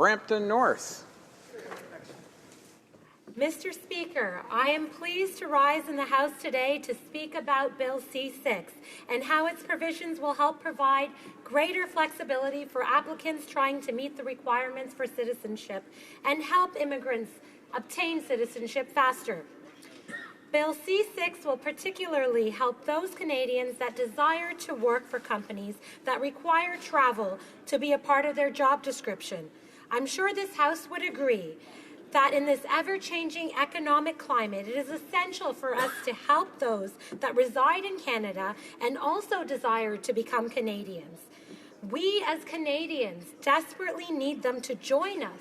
Brampton North. Mr. Speaker, I am pleased to rise in the House today to speak about Bill C-6 and how its provisions will help provide greater flexibility for applicants trying to meet the requirements for citizenship and help immigrants obtain citizenship faster. Bill C-6 will particularly help those Canadians that desire to work for companies that require travel to be a part of their job description. I'm sure this House would agree that in this ever-changing economic climate, it is essential for us to help those that reside in Canada and also desire to become Canadians. We as Canadians desperately need them to join us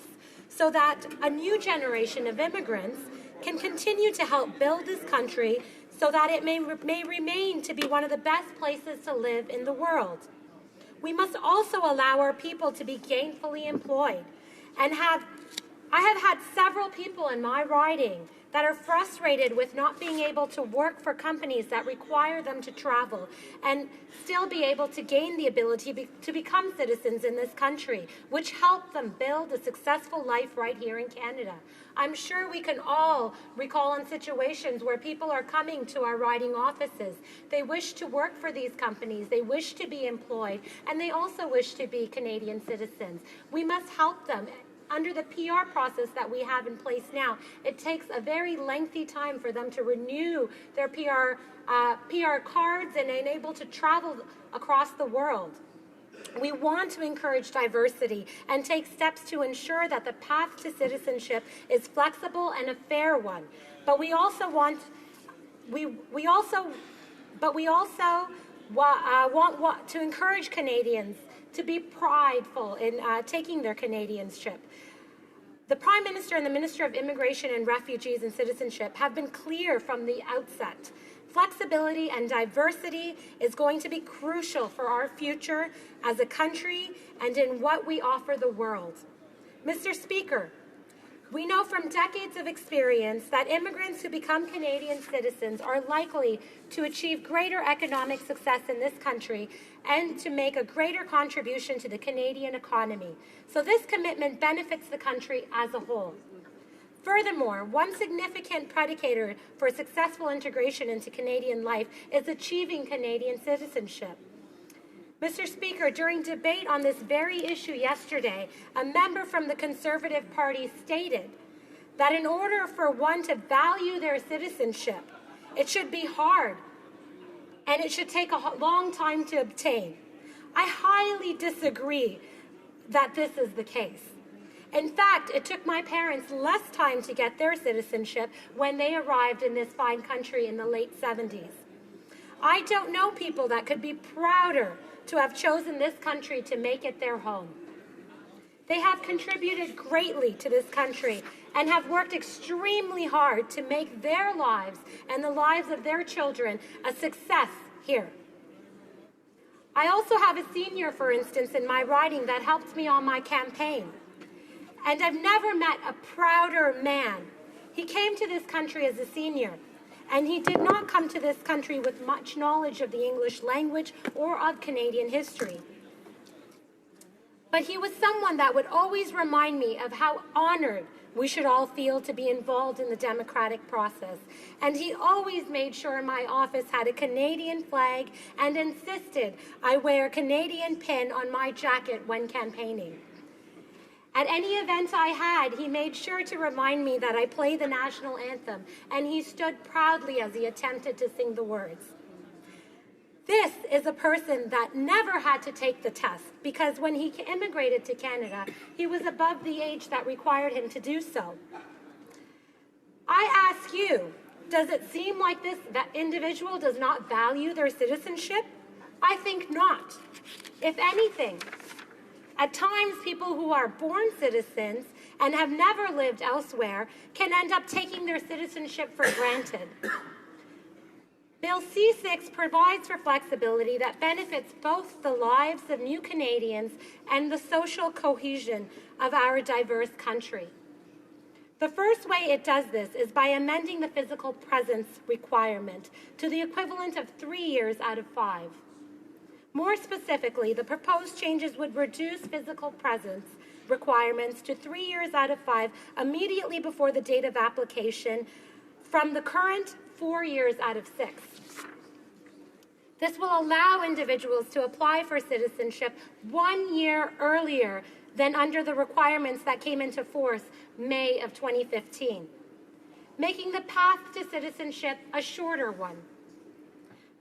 so that a new generation of immigrants can continue to help build this country so that it may remain to be one of the best places to live in the world. We must also allow our people to be gainfully employed and I have had several people in my riding that are frustrated with not being able to work for companies that require them to travel and still be able to gain the ability to become citizens in this country, which help them build a successful life right here in Canada. I'm sure we can all recall on situations where people are coming to our riding offices. They wish to work for these companies, they wish to be employed, and they also wish to be Canadian citizens. We must help them. Under the PR process that we have in place now, it takes a very lengthy time for them to renew their PR cards and enable to travel across the world. We want to encourage diversity and take steps to ensure that the path to citizenship is flexible and a fair one. But we also want to encourage Canadians to be prideful in taking their Canadianship. The Prime Minister and the Minister of Immigration and Refugees and Citizenship have been clear from the outset. Flexibility and diversity is going to be crucial for our future as a country and in what we offer the world. Mr. Speaker, we know from decades of experience that immigrants who become Canadian citizens are likely to achieve greater economic success in this country and to make a greater contribution to the Canadian economy. So this commitment benefits the country as a whole. Furthermore, one significant predicator for successful integration into Canadian life is achieving Canadian citizenship. Mr. Speaker, during debate on this very issue yesterday, a member from the Conservative Party stated that in order for one to value their citizenship, it should be hard and it should take a long time to obtain. I highly disagree that this is the case. In fact, it took my parents less time to get their citizenship when they arrived in this fine country in the late 70s. I don't know people that could be prouder to have chosen this country to make it their home. They have contributed greatly to this country and have worked extremely hard to make their lives and the lives of their children a success here. I also have a senior, for instance, in my riding that helped me on my campaign. And I've never met a prouder man. He came to this country as a senior, and he did not come to this country with much knowledge of the English language or of Canadian history. But he was someone that would always remind me of how honored we should all feel to be involved in the democratic process. And he always made sure my office had a Canadian flag and insisted I wear a Canadian pin on my jacket when campaigning. At any event I had, he made sure to remind me that I play the national anthem, and he stood proudly as he attempted to sing the words. This is a person that never had to take the test, because when he immigrated to Canada, he was above the age that required him to do so. I ask you, does it seem like that individual does not value their citizenship? I think not. If anything, at times, people who are born citizens and have never lived elsewhere can end up taking their citizenship for granted. Bill C-6 provides for flexibility that benefits both the lives of new Canadians and the social cohesion of our diverse country. The first way it does this is by amending the physical presence requirement to the equivalent of 3 years out of 5. More specifically, the proposed changes would reduce physical presence requirements to 3 years out of 5 immediately before the date of application from the current 4 years out of 6. This will allow individuals to apply for citizenship 1 year earlier than under the requirements that came into force May of 2015, making the path to citizenship a shorter one.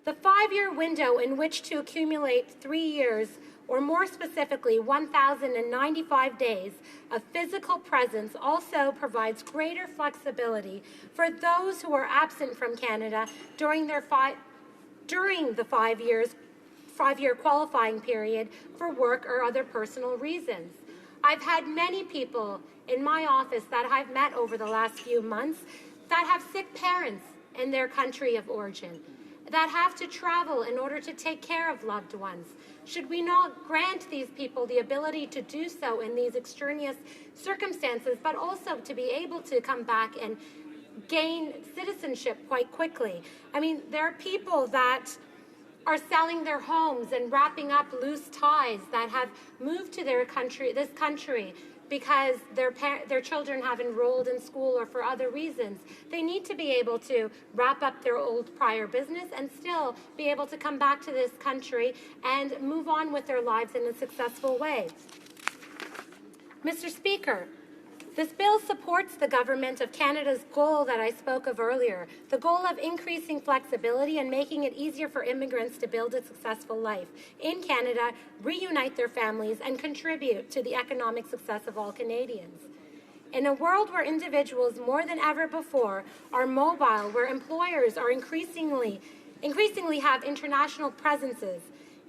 The 5-year window in which to accumulate 3 years, or more specifically 1,095 days of physical presence, also provides greater flexibility for those who are absent from Canada during the 5-year qualifying period for work or other personal reasons. I've had many people in my office that I've met over the last few months that have sick parents in their country of origin, that have to travel in order to take care of loved ones. Should we not grant these people the ability to do so in these extraneous circumstances, but also to be able to come back and gain citizenship quite quickly? I mean, there are people that are selling their homes and wrapping up loose ties that have moved to this country because their children have enrolled in school or for other reasons. They need to be able to wrap up their old prior business and still be able to come back to this country and move on with their lives in a successful way. Mr. Speaker, this bill supports the Government of Canada's goal that I spoke of earlier, the goal of increasing flexibility and making it easier for immigrants to build a successful life in Canada, reunite their families, and contribute to the economic success of all Canadians. In a world where individuals more than ever before are mobile, where employers are increasingly have international presences,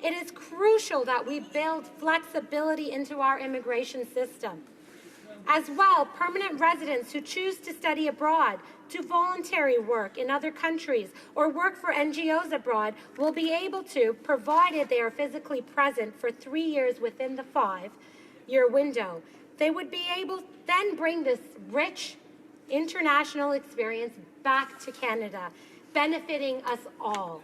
it is crucial that we build flexibility into our immigration system. As well, permanent residents who choose to study abroad, do voluntary work in other countries, or work for NGOs abroad will be able to, provided they are physically present for 3 years within the 5-year window. They would be able to then bring this rich international experience back to Canada, benefiting us all.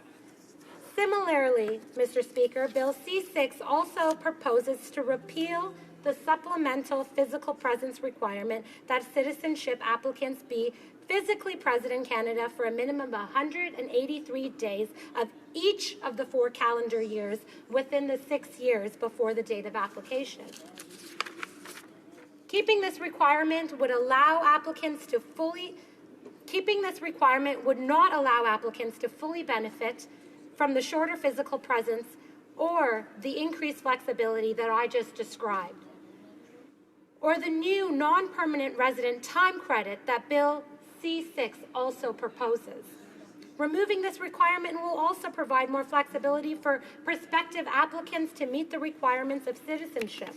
Similarly, Mr. Speaker, Bill C-6 also proposes to repeal the supplemental physical presence requirement that citizenship applicants be physically present in Canada for a minimum of 183 days of each of the 4 calendar years within the 6 years before the date of application. Keeping this requirement would not allow applicants to fully benefit from the shorter physical presence or the increased flexibility that I just described, or the new non-permanent resident time credit that Bill C-6 also proposes. Removing this requirement will also provide more flexibility for prospective applicants to meet the requirements of citizenship.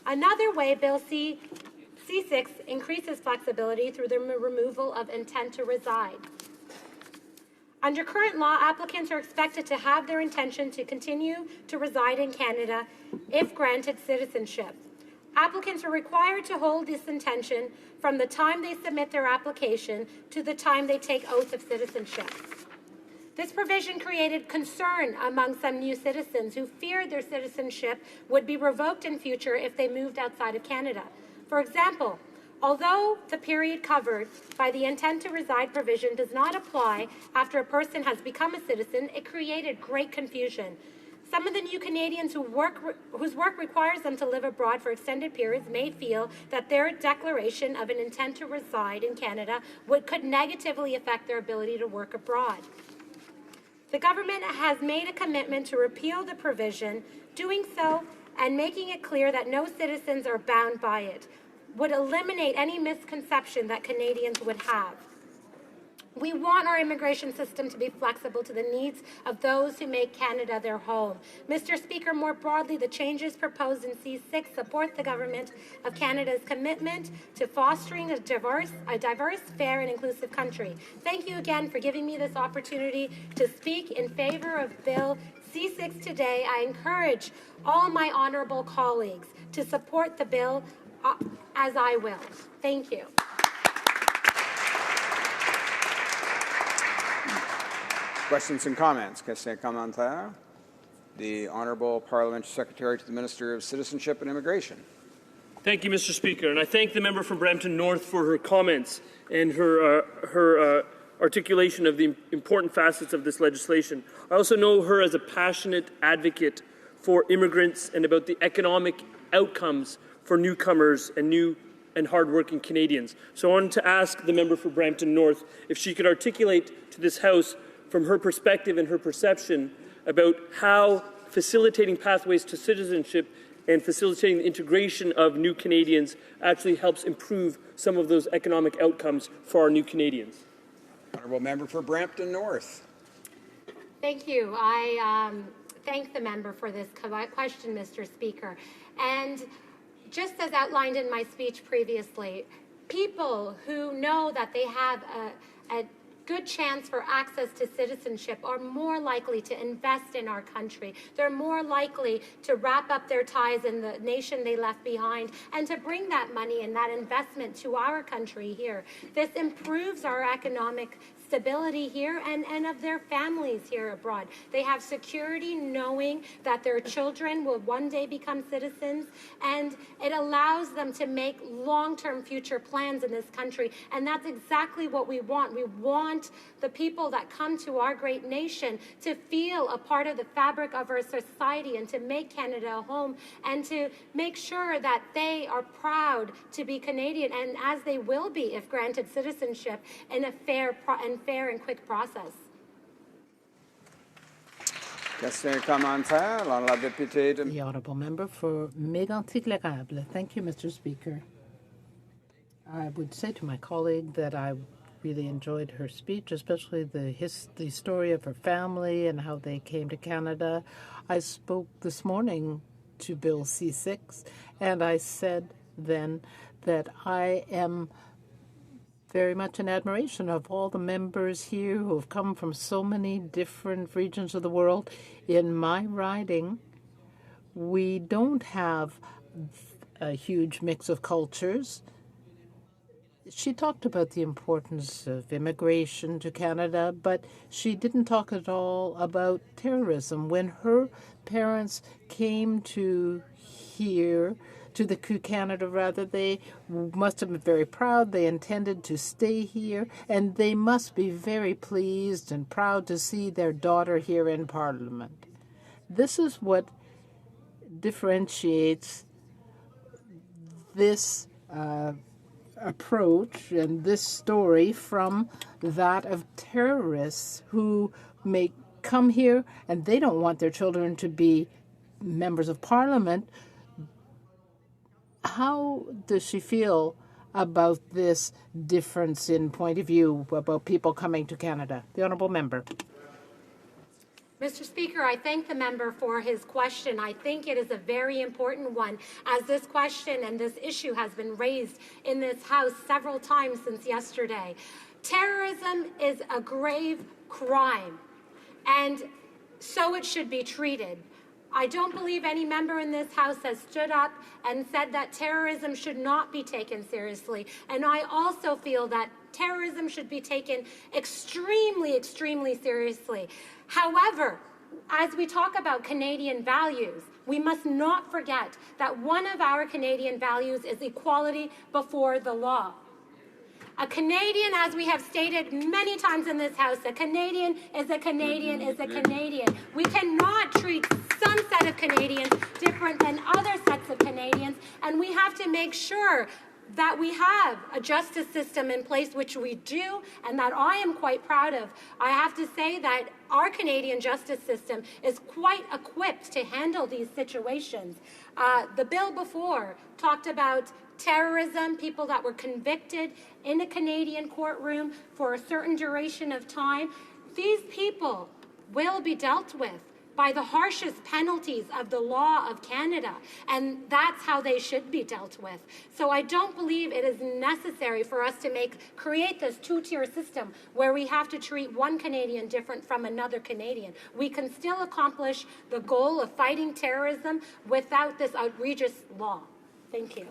Another way Bill C-6 increases flexibility through the removal of intent to reside. Under current law, applicants are expected to have their intention to continue to reside in Canada if granted citizenship. Applicants are required to hold this intention from the time they submit their application to the time they take oath of citizenship. This provision created concern among some new citizens who feared their citizenship would be revoked in future if they moved outside of Canada. For example, although the period covered by the intent to reside provision does not apply after a person has become a citizen, it created great confusion. Some of the new Canadians whose work requires them to live abroad for extended periods may feel that their declaration of an intent to reside in Canada could negatively affect their ability to work abroad. The government has made a commitment to repeal the provision. Doing so and making it clear that no citizens are bound by it would eliminate any misconception that Canadians would have. We want our immigration system to be flexible to the needs of those who make Canada their home. Mr. Speaker, more broadly, the changes proposed in C-6 support the Government of Canada's commitment to fostering a diverse, fair, and inclusive country. Thank you again for giving me this opportunity to speak in favor of Bill C-6 today. I encourage all my honourable colleagues to support the bill as I will. Thank you. Questions and comments? Question commentaire. The Honourable Parliamentary Secretary to the Minister of Citizenship and Immigration. Thank you, Mr. Speaker, and I thank the member from Brampton North for her comments and her articulation of the important facets of this legislation. I also know her as a passionate advocate for immigrants and about the economic outcomes for newcomers and hardworking Canadians. So I wanted to ask the member for Brampton North if she could articulate to this House from her perspective and her perception about how facilitating pathways to citizenship and facilitating the integration of new Canadians actually helps improve some of those economic outcomes for our new Canadians. Honourable member for Brampton North. Thank you. I thank the member for this question, Mr. Speaker. And just as outlined in my speech previously, people who know that they have a good chance for access to citizenship are more likely to invest in our country. They're more likely to wrap up their ties in the nation they left behind and to bring that money and that investment to our country here. This improves our economic stability here and of their families here abroad. They have security knowing that their children will one day become citizens, and it allows them to make long-term future plans in this country, and that's exactly what we want. We want the people that come to our great nation to feel a part of the fabric of our society and to make Canada a home and to make sure that they are proud to be Canadian, and as they will be if granted citizenship in a fair and quick process. Question et commentaire. Alors, la députée de... The honourable member for Mégantic-L'Érable. Thank you, Mr. Speaker. I would say to my colleague that I really enjoyed her speech, especially the story of her family and how they came to Canada. I spoke this morning to Bill C-6, and I said then that I am very much in admiration of all the members here who have come from so many different regions of the world. In my riding, we don't have a huge mix of cultures. She talked about the importance of immigration to Canada, but she didn't talk at all about terrorism. When her parents came to Canada, rather, they must have been very proud. They intended to stay here, and they must be very pleased and proud to see their daughter here in Parliament. This is what differentiates this approach and this story from that of terrorists who may come here and they don't want their children to be members of Parliament. How does she feel about this difference in point of view about people coming to Canada? The honourable member. Mr. Speaker, I thank the member for his question. I think it is a very important one, as this question and this issue has been raised in this House several times since yesterday. Terrorism is a grave crime, and so it should be treated. I don't believe any member in this House has stood up and said that terrorism should not be taken seriously. And I also feel that terrorism should be taken extremely, extremely seriously. However, as we talk about Canadian values, we must not forget that one of our Canadian values is equality before the law. A Canadian, as we have stated many times in this House, a Canadian is a Canadian is a Canadian. We cannot treat some set of Canadians different than other sets of Canadians, and we have to make sure that we have a justice system in place, which we do, and that I am quite proud of. I have to say that our Canadian justice system is quite equipped to handle these situations. The bill before talked about terrorism, people that were convicted in a Canadian courtroom for a certain duration of time. These people will be dealt with by the harshest penalties of the law of Canada, and that's how they should be dealt with. So I don't believe it is necessary for us to create this two-tier system where we have to treat one Canadian different from another Canadian. We can still accomplish the goal of fighting terrorism without this outrageous law. Thank you.